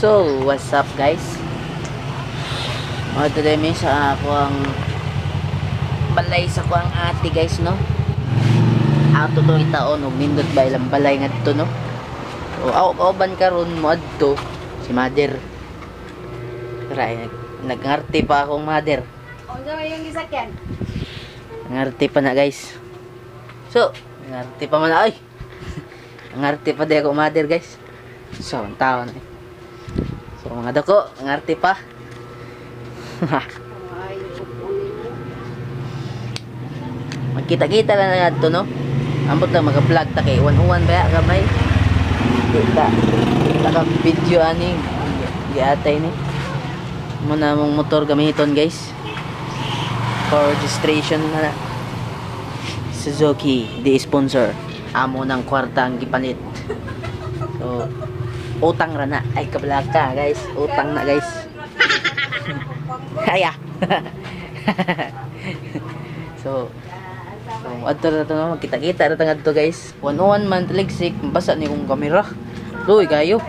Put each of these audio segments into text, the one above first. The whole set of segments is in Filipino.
So, what's up guys? Today may sa ako ang balay sa ko ang ate guys, no? Ato to itaon og nindot ba ilang balay ngadto, no? O auban karon mo adto si mother. Tara, nagngarte pa akong mother. Unsa may yung gisakyan? Ngarte pa na guys. So, ngarte pa man ay. Ngarte pa di ako mother guys. So, ang tao na. So, mga dako, ngarte pa. Magkita-kita lang na ito, no? Ambot lang mag-vlog ta kay uwan-uwan ba gamay. Kita ka video aning giatay ni. Muna mong motor gamiton guys. For registration na Suzuki, the sponsor. Amo ng kwarta ang gipalit. So, utang ra na. Ay, kablaka ka guys. Utang na guys. Kaya. So, adto na ito na. Magkita-kita na ito guys. 101 man taligsik. Basa ni kong kamera. Loy kayo.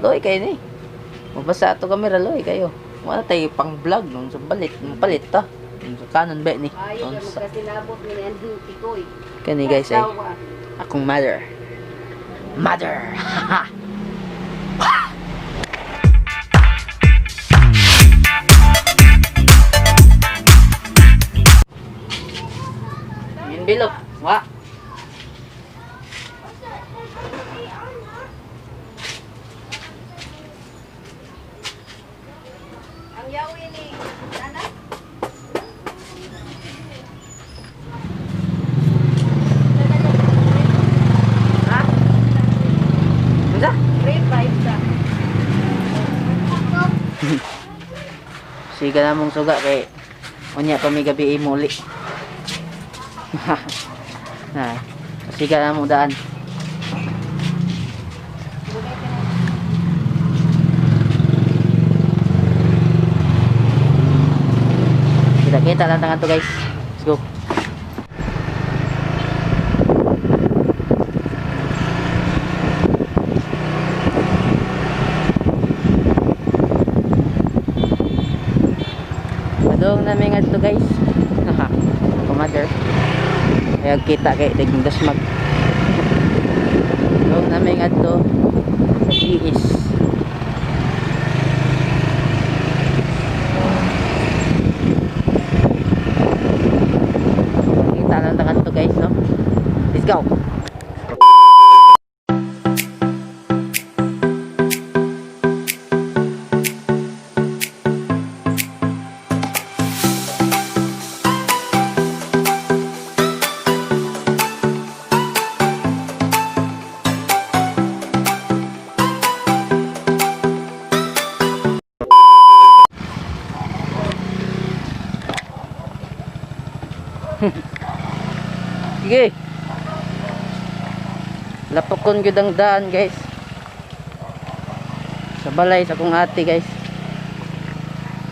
Loy kayo ni. Mabasa ito kamera. Loy kayo. Wala tayo pang vlog. Nung sa balit. Nung palit ta. Nung sa kanon ba ni. Kani guys ay. Akong mother. Mother. Yung bilog. Wa. Ang yawi ni anak. Ha? Unsa? Revive ta. Siga na mong suga kay unya pa may gabi muli. Nah, siga na mong daan. Kita-kita lang tangan to guys. Let's go. Madong namin nga to guys. Kumader. Kaya kita kay tigong dasmag. Madong namin nga to sa GS. Kita lang tangan to guys, no? Let's go. Sige. Lapokon gyud ang daan guys. Sa balay sa kong ate guys.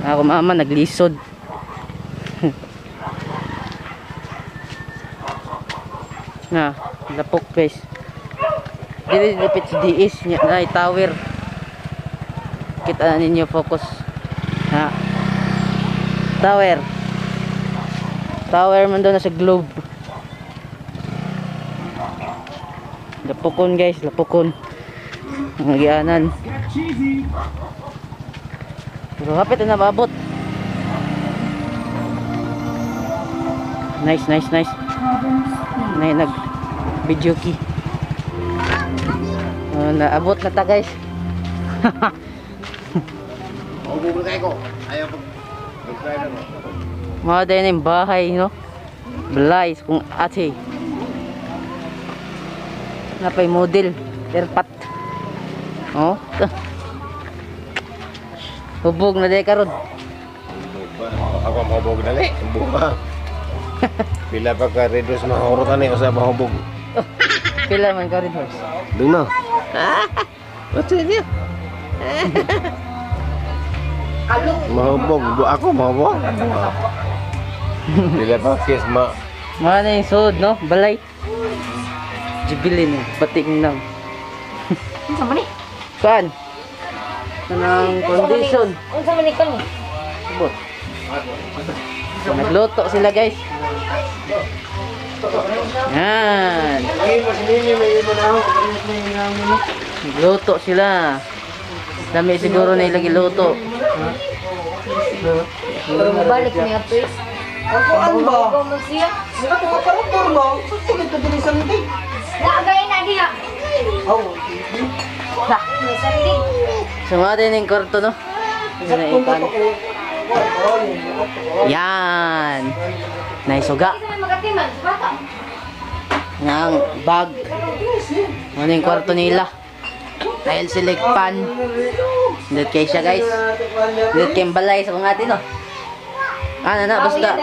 Ako mama naglisod. Na, lapok guys. Dili dipit si DS nya na tower. Kita ninyo focus. Ha. Tower. Tower man doon na sa globe. Lapokon guys, lapokon. Magianan. Pero hapit na mabot. Nice. Nag video key. Naabot na ta guys. Google kayo ko. Ayaw pag-try na mo. Mga din yung bahay, no? Balay kung ate. Napay model. Terpat. Oh. Hubog na day karon. Ako mahubog dali. Buka. Bila pa ka reduce mahurutan ni usa mahubog. Pila man ka rin horse. Doon na. What's it niya? Mahubog. Ako mahubog. Bila pa kiss ma. Mga na yung sud, no? Balay. Jubilin eh. Bating na. Ano sa mani? Saan? Anong condition? Ano sa mani ka ni? Bot. So, nagluto sila guys. Yan. Nagluto sila. Dami siguro na ilagi luto. Pero mabalik niya please. Ako ano ba? Ikaw mo siya. Sila ko makarotor ba? Pagkulit ka din isang day. Naagay na diha. Oh, May sanding. Sumati na yung kwarto no? punta Yan. ko ko. Yan. Naisuga. Isa may magatiman. Bata. Ng bag. Ano yung kwarto nila? Dahil silikpan. Dito kayo siya guys. Dito kayo balay sa kong atin no? Ano na basta.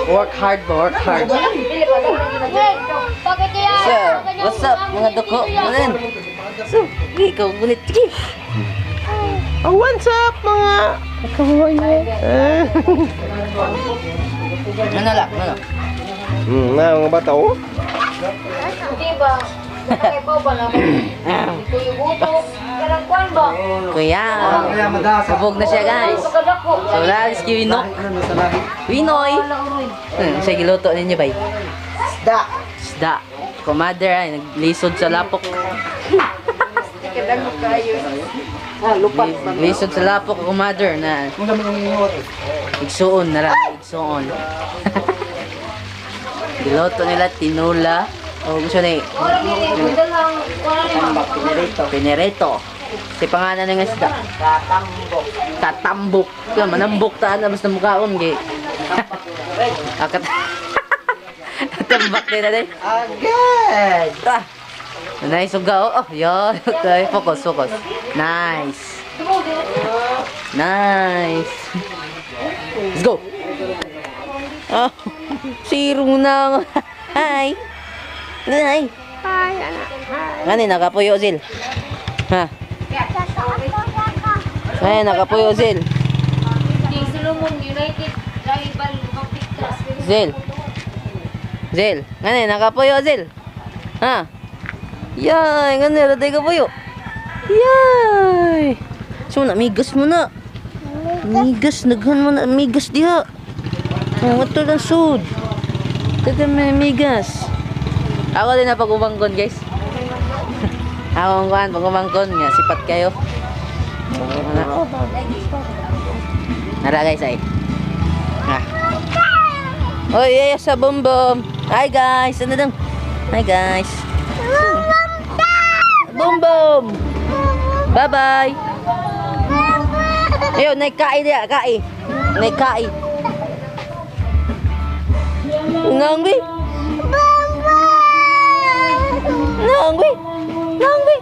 Work hard ba? Work hard. Dili pa bakit kaya? So, what's up mga doko? Ano yan? So, ikaw gunit. Sige. Oh, what's up mga? Ano lang? Ano? Mga bata oh. Di ba? Nakay pa ba na? Kuya buto. Karang kwan ba? Kuya. Kaya madasa. Sabog na siya guys. Pagkadako. So, lalis kay Winok. Ano sa lahi? Winoy. Siya giluto ninyo bay. Da. Isda. Kumader ay naglisod sa lapok. Kadang kayo. Lupa. Lisod sa lapok kumader na Mga mga ingot. igsuon na lang. Igsuon. Giluto nila tinula. O gusto na Ora gini, budal lang. Wala ni Pinereto. Si pangalan ng isda. Katambok. Yan, manambok taan na basta mukhaon. Akat. Tambak din na din. Agad. Ah! Nice uga. Oh, yan. Okay, focus, focus. Nice. Nice. Let's go. Oh, sirong na. Hi. Hi. Hi, anak. Ngani, nakapuyo, Zil. Ha? Ay, nakapuyo, Zil. Di Solomon United rival Mapictas. Zil. Zil. Ngani, nakapuyo, Zil. Ha? Yay, ngani, raday ka puyo. Yay. So, migas mo na. Migas, naghan mo na. Migas diha. Oh, ito lang sud. Ito may migas. Ako din na pag-umangkon, guys. Ako ang pag-umangkon nga. Sipat kayo. Nara, guys, ay. Ah. Oh, yeah, sa bom bom. Hi, guys. Ano dong? Hi, guys. Bom bom. Bye-bye. Ayun, naikai dia, kai. Naikai. Nangbi. Nangbi. Nangbi.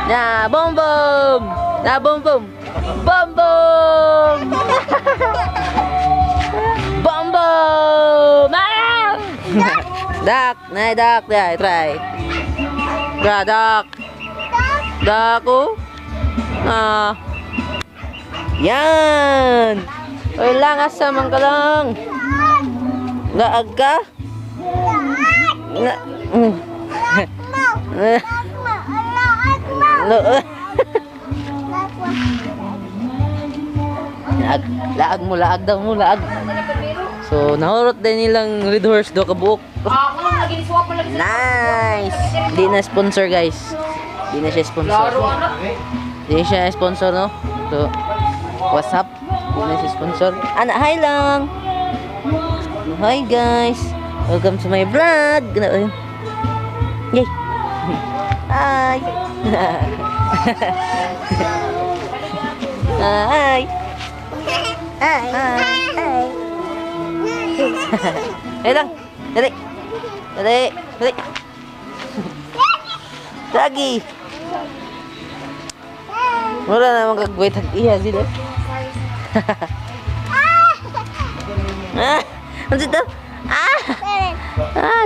Nah, bom bom. Nah, bom bom. Bom bom. Bom bom. Ah! Dak, naik dak, ya, try. Dak. Dak, oh. Ah. Yan. Oy lang asamang ka lang. Laag ka? Na. Laag mo, laag daw mo, laag. So, nahurot din nilang Red Horse do kabuok. Ako lang lagi ni swap lagi. Nice. Di na sponsor, guys. Di na siya sponsor. Laro anak. Di na siya sponsor, no? So, what's up? Di na siya sponsor. Anak, hi lang. Hi, guys. Welcome to my vlog. Yay. Hi. Hi. Hi. Hey lang. Dali. Dali. Dali. Lagi. Wala naman kagwait hag-iya sila. Ano dito?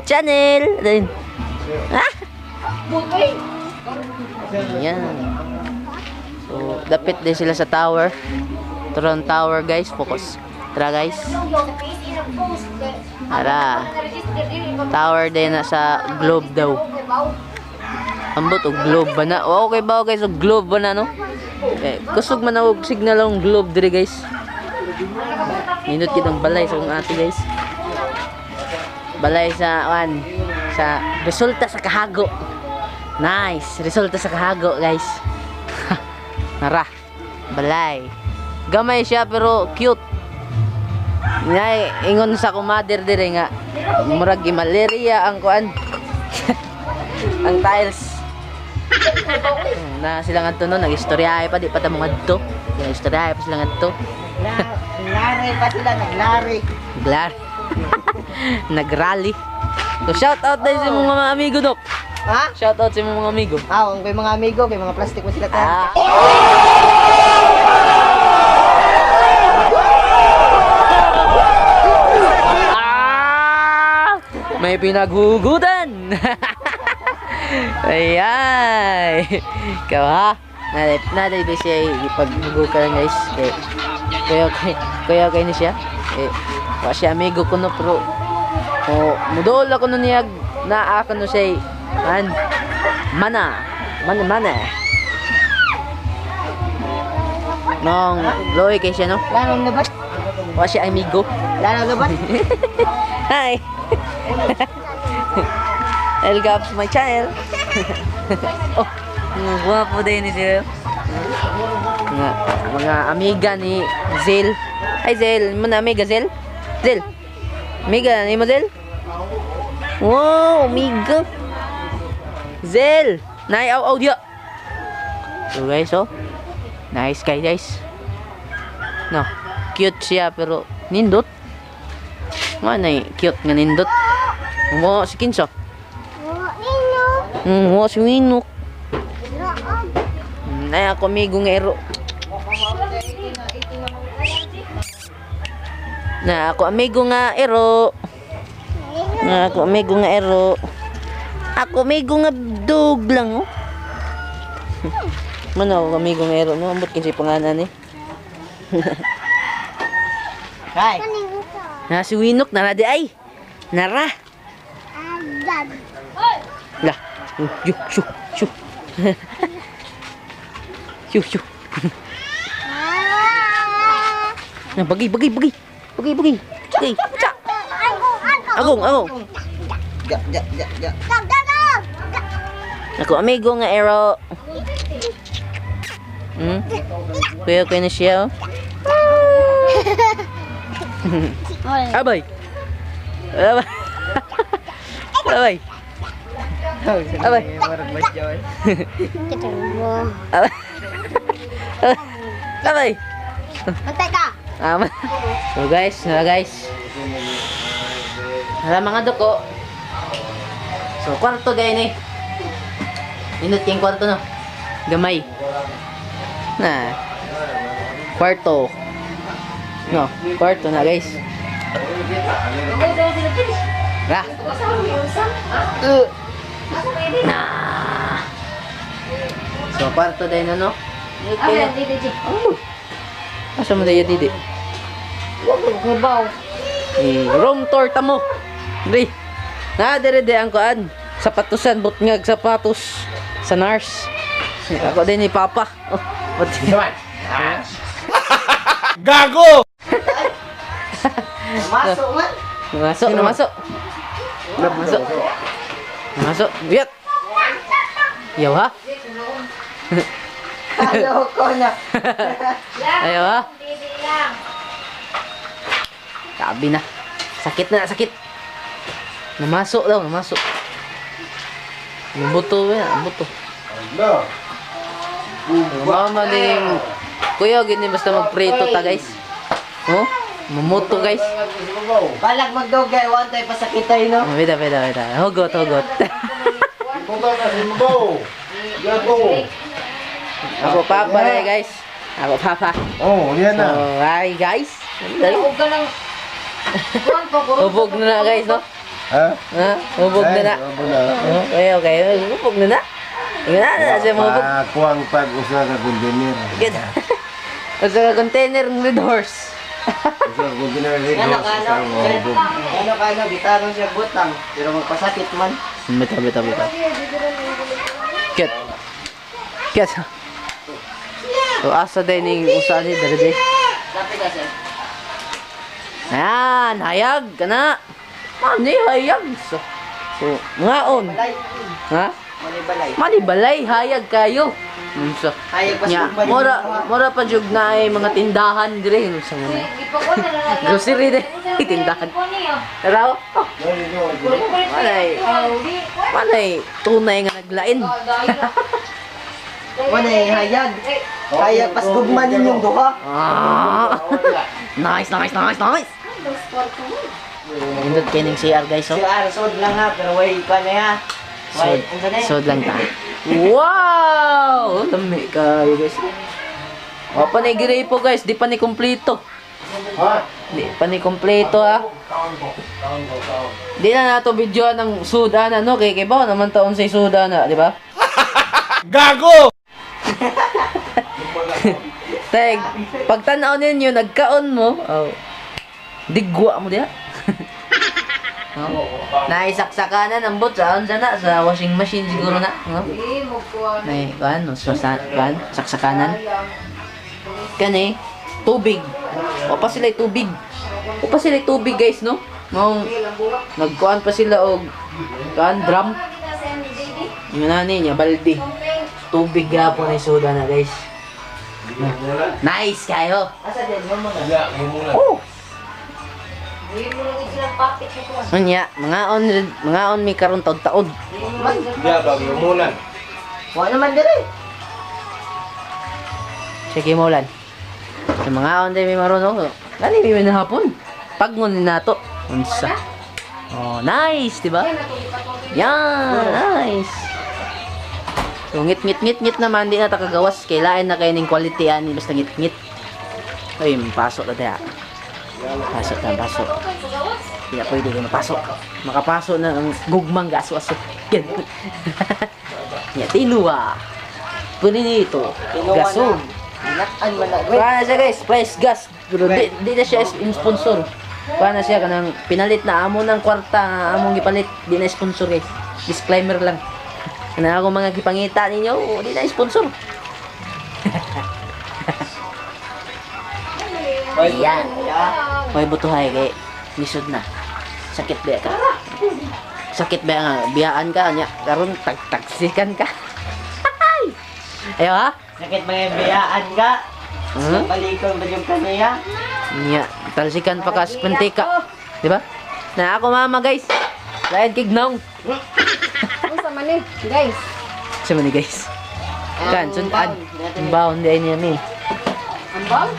Channel. Din. Butoy. Yan. So, dapit din sila sa tower. Tron Tower, guys. Focus. Tara guys. Tara. Tower din na sa globe daw. Ambot og globe ba na? Oh, okay ba guys? Og globe ba na no? Kusog man og signal ang globe dire guys. Nindot kitang balay sa akong ate guys. Balay sa sa resulta sa kahago. Nice, resulta sa kahago guys. Nara. Balay. Gamay siya pero cute. Nay ingon sa kumader dire nga murag malaria ang kuan. Ang tiles. Na sila ngadto no nag-istoryahe pa di pa ta mo ngadto. Nag-istoryahe pa sila ngadto. Naglari pa sila, naglari. Naglari. Nagrally. So shout out din sa mga amigo dok. Ha? Shout out sa mga amigo. Ang kay mga amigo, kay mga plastic mo sila Ah. May pinaghugutan. Ayay. Ikaw ha. Naday ba siya ipaghugutan guys. Kaya ni siya. Wa siya amigo ko no pero mudol ako no niya naa ka no siya mana nong loy kay siya no Lanong labat. wa siya amigo. Lanong labat. Hi. Welcome to my channel. Oh, guwapo din ni siya. Mga amiga ni Zel. Hi Zel, mo na amiga Zel? Zel. Amiga ni mo Zel? Wow, amiga. Zel, nay aw dia. So guys, oh. Nice guy guys. No, cute siya pero nindot. Mana cute nga nindot. Mo si Kinso. Mo si Winok. Nay ako amigo nga ero. Na ako amigo nga ero. Ako amigo nga ero. Ako amigo nga dog lang oh. Mano ako amigo nga ero no ambot kinsa pangalan ni. Hay. Na si Winok nara di ay. Nara. Lah. Yu shu shu. Shu shu. Nah, bagi. Bagi. Cak. Agong. Ja. Ako amigo nga ero. Kuya na siya. Abay. Abay. Bantay ka! So guys. Hala mga doko. So kwarto din eh. Inot yung kwarto no. Gamay. Na. Kwarto. No, kwarto na guys. Ra. Na. So kwarto din no. Okay. Asa mo daya didi? Room tour tamo. Dre. Na dire ang kuan. Sapatusan butngag sapatos sa nurse. Ako din ni Papa. Oh, what? Gago! Masuk man. Masuk. Biat. Yaw ha. Ayoko na. Ayaw ha. Sabi na. Sakit. Namasok. Nabuto ba? Nabuto. Mama din. Kuya, gini basta magprito ta guys. Oh? Mamuto guys. Balag magdogay, one time pasakitay no. Beda. Hugot. Ako papa rin guys. Ako papa. Oh, yan So, na. hi guys. Huwag ka lang. Hubog na guys, no? Ha? Ha? Hubog na na. Okay. Hubog na na. Tingnan siya mahubog. Ako ang pag-usa ka container. Good. Sa container ng Red Horse. Isa ko ginaridos. Ano Isang mahubog. ano, gitarong siya butang. Pero magpasakit man. Bitaw. Ket. So asa din ning usa ni dere. Lapit kasi. Ayan, hayag ka na. Mani hayag. So, ngaon. Balay. Ha? Malibalay. Malibalay, hayag kayo. So, Hayag pa nya, mura pa jug na ay mga tindahan dire sa mga. Grocery din, tindahan. Raw. Manay tunay nga naglain. Wala hayag. Hayag pas gugman ninyong duha. Ah. Nice. Indot kay ning CR guys, Si oh. Arsod lang ha, pero way pa na ya. Way, unsa na? Sod lang ta. Wow! Lami kayo guys. O pa ni po guys, di pa ni kompleto. Di pa ni kompleto ha. Di na nato video ng suda na no, kay ba naman taon sa suda na, di ba? Gago! Tag, pagtanaw ninyo, nagkaon mo, oh, digwa mo diha. Oh. Naisaksakanan ang bot sa sa washing machine siguro na, no? May no, saksakanan. Kani, tubig. O pa sila tubig guys, no? Mong nagkuan pa sila og drum. Yung nani niya, baldi. Tubig gapon ay soda na guys. Nice kayo. Asa din mo mga. Ya, muna. Oh. Unya, mga on mi karon taud-taud. Ya, bago muna. Wa naman dire. Sige mo lan. Sa mga on day mi marunong. Gani mi na hapon. Pagngon ni nato. Unsa? Oh, nice, di ba? Yan, nice. So ngit naman di na ta kagawas kailain na kay ning quality ani basta ngit. Ay, pasok na tayo. Pasok. Hindi na pwede kayo mapasok. Makapasok na ang gugmang gaso-aso. Yan. Yan, tinuwa. Punito. Gasol. Inatan man na. Paano siya guys? Price gas. Pero di na siya sponsor. Paano siya kanang pinalit na amo ng kwarta, among gipalit. Di na sponsor guys. Disclaimer lang. Kana ako mga gipangita ninyo, di na sponsor. Ayan. Hoy butuhay kay lisod na. Sakit ba ka? Sakit ba nga? Biyaan ka nya. Karon tagsikan ka. Ayo ha? Sakit mga biyaan ka. Hmm? Balikon ba yung kaniya? Nya, talsikan pa ka sa pentika. Di ba? Na ako mama guys. Lain kignaw. Unsa man ni, guys? Sama ni guys. Kan sunad. Bound di niya mi. Ambang?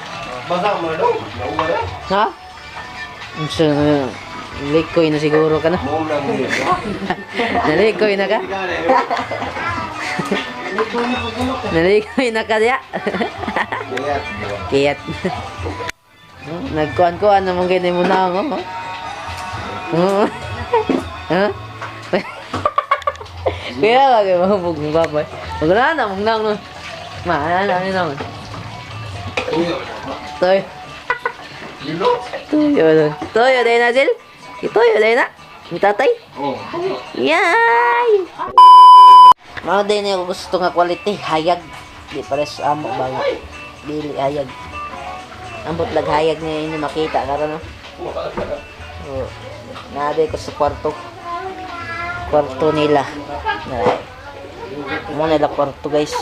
Basa mo no? Nauwa. Ha? So, likoy na siguro ka na. Mo na mo. Nalikoy na ka? Nalikoy na ka diya? Kiyat. Nagkuhan-kuhan naman kayo mo na ako. Ha? Kaya ka kayo mahubog ng babay. Huwag na mong nang no. Maalala naman. Toy. Toyo din na sil. Toyo din na. Ang tatay. Oh. Yay! Mga din yung gusto nga quality. Hayag. Di pares amo ba nga. Dili hayag. Ambot lag hayag niya yun makita. Karoon no? Oh. Nabi ko sa kwarto. Kwarto nila. Mo nila kwarto guys.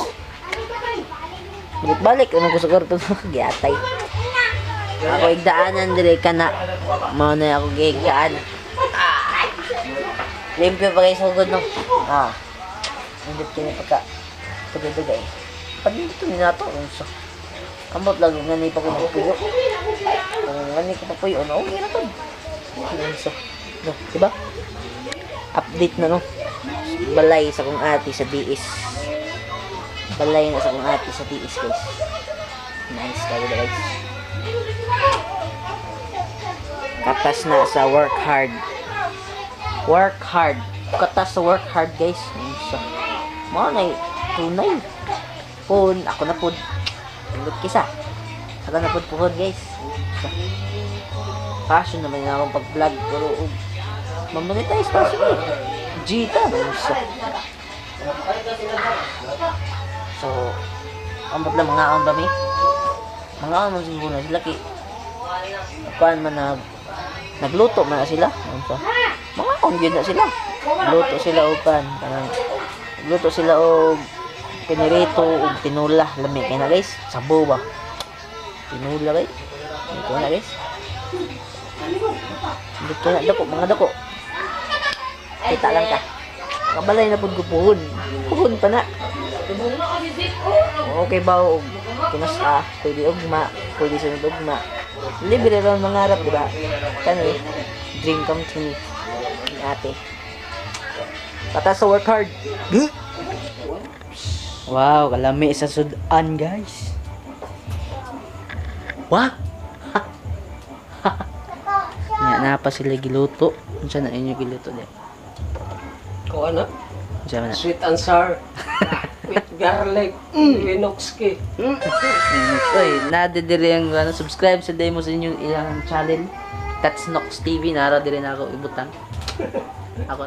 Balik ano ko sa kwarto. Giatay. Ako igdaanan dire ka na. Mao na ako gigdaan. Limpyo pa guys hugod no. Hindi kini pagka pagdugay. Pagdito ni nato unsa. Ambot lang ngani pa ko puyo. Ngani ko pa puyo no. Okay na to. Unsa. No, diba? Update na no. Balay sa kong ati sa DIS. Balay na sa kong ati sa DIS guys. Nice kayo guys. Katas na sa work hard. Work hard. Katas sa work hard guys. So, mo na tunay. Pun ako na pud. Tindot kisa. Saka na puhon guys. Passion naman na akong pag-vlog pero mamonetize passion eh. Gita. So, ambot lang mga aon ba mi? Mga aon man siguro na sila kay kuan man na nagluto man na sila. Ano sa? Mga aon gyud na sila. Luto sila og pan, kanang luto sila og pinirito og tinula, lami kay na guys. Sabaw ba? Tinula guys. Ito na guys. Dito na dako, mga dako. Kita lang ka. Kabalay na pud ko puhon. Puhon pa na. Okay ba og kinasa, pwede ugma, pwede sunod ugma. Libre ron mangarap, di ba? Kani, dream come true ni ate. Pata sa work hard. Wow, kalami sa sudan, guys. Wow! Nya na pa sila giluto. Unsa na inyo giluto di? Ko ano? Unsa man na? Sweet and sour. With garlic. Winokski. Oy, nadidiri ang subscribe sa demo sa inyong ilang channel. That's Nox TV, nara diri na ako ibutang. Ako.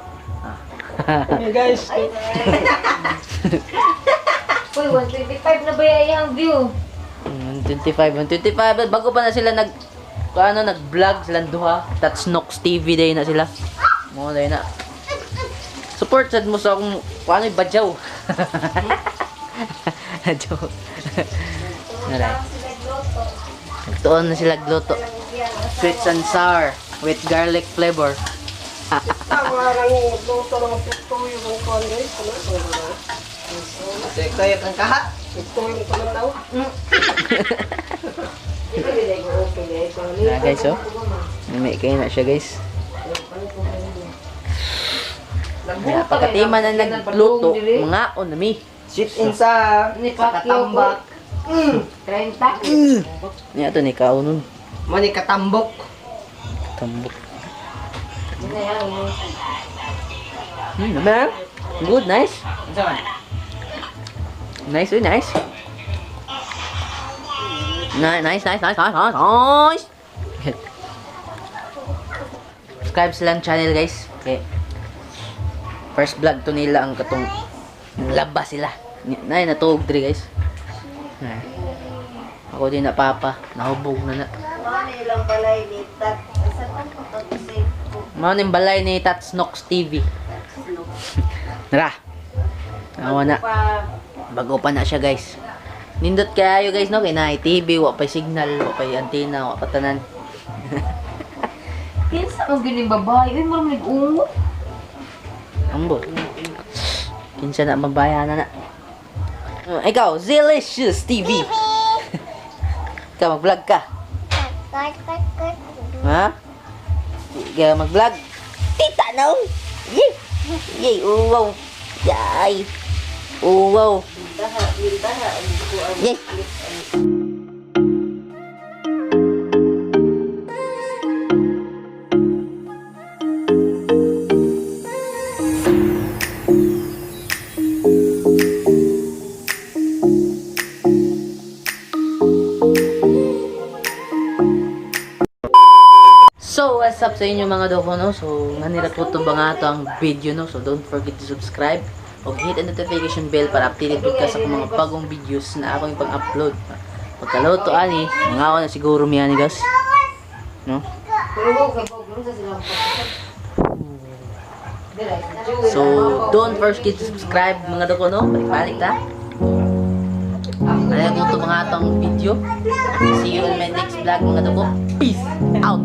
Hey guys. Uy, 125 na ba yung view? 125 bago pa na sila nag-vlog silang duha. That's Nox TV day na sila. Mo day na. Support sad mo sa akong paano badyaw. Joke. Alright. Tuon na sila gluto. Sweet and sour with garlic flavor. Tawarang luto ng puto yung kuan guys. Kaya kang kahat. Ito yung kuman daw. Na guys, oh. May kayo na siya guys. Kaya pagkatima na nagluto, mga onami. Sweet and sour. Katambak. 30. Niya to ni kaunon. Mani katambok. Tambok. Naman. Good, nice. Nice, very nice. Nice. Subscribe silang channel guys. Okay. First vlog to nila ang katong labas sila. Nay natuog diri guys. Nay. Ako din na papa, nahubog na na. Mao ning balay ni Tats Nox TV. Nara. Awa na. Bago pa na siya guys. Nindot kayo guys no kay na TV, wa pa signal, wa pa antena, wa pa tanan. Kinsa mo gining babae? Uy, mo nag-ungo. Ambot. Kinsa na mabayana na. Ikaw, Zilicious TV. Ikaw, mag-vlog ka. Ha? Ikaw, mag-vlog. Tita, no? Yay! Yay, uwaw. Yay! Uwaw. Yay! So, what's up sa inyo mga doko, no? So, nanira po ito ba nga ito ang video, no? So, don't forget to subscribe o hit ang notification bell para updated po ka sa mga bagong videos na ako yung pang-upload. Pagkaloto, ani, mga ako na siguro miyani, guys. No? So, don't forget to subscribe mga doko, no? Balik-balik, ta? Alam mo ito mga itong video. See you in my next vlog, mga doko. Peace out!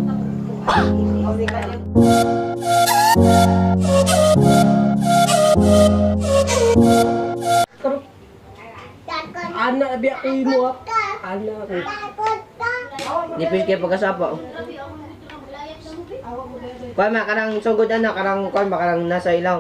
Ana biya ko mo. Ana ko. Nipis kayo pagkasapa. Kuan makarang sugod ana karang kuan makarang nasa ilaw.